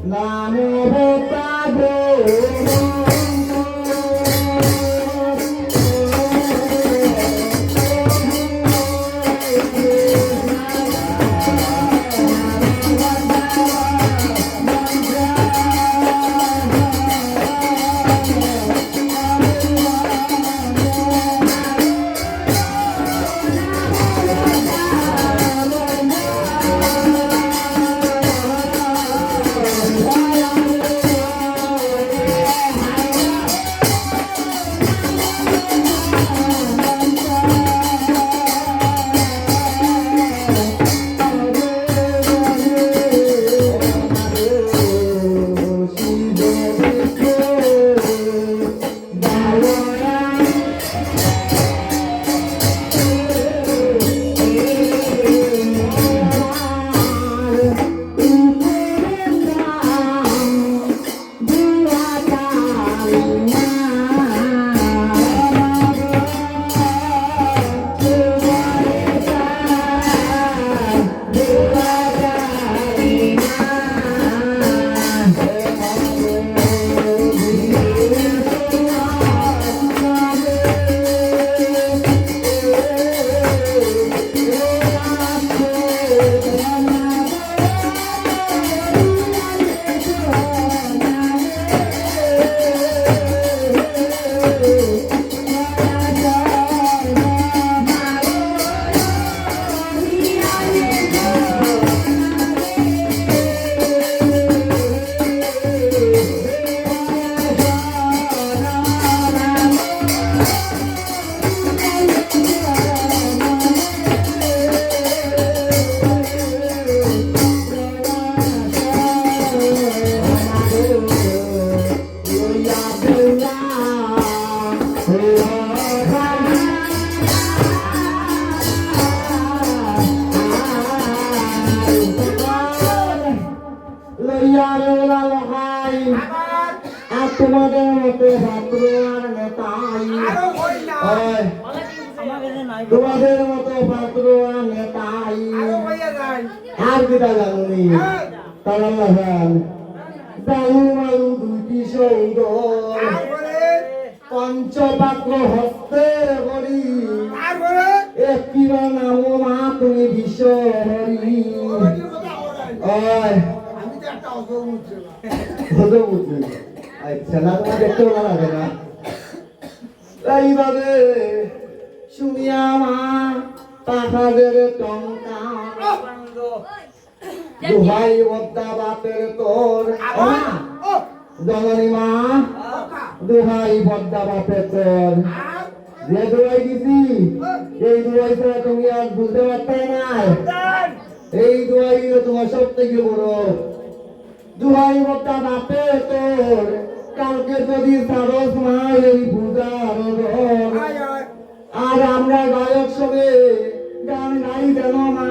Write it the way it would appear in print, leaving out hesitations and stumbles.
নামো তাবে তোমাদের মতো ছাত্র আর নেতাই তোমাদের মতো ছাত্র আর নেতাই আর কিটা জানি তারা বালু বালু দুইটি সৌদর পঞ্চপাত্র হস্তে করি একটিবা নাম মা তুমি বিশ্ব হরি আচ্ছা না তোমার দেখতে ভালো লাগে না এইভাবে শুনিয়া মা পাখাদের টঙ্কা দুহাই বদ্দা বাপের তোর জননী মা দুহাই বদ্দা বাপের তোর যে দুয়াই দিছি এই দুয়াই ছাড়া তুমি আর বুঝতে পারতে না এই দুয়াই তোমার সব থেকে বড় দুহাই বদ্দা বাপের তোর কালকে যদি সারস মা এই পূজার আর আমরা গায়ক সবে গান গাই যেন মা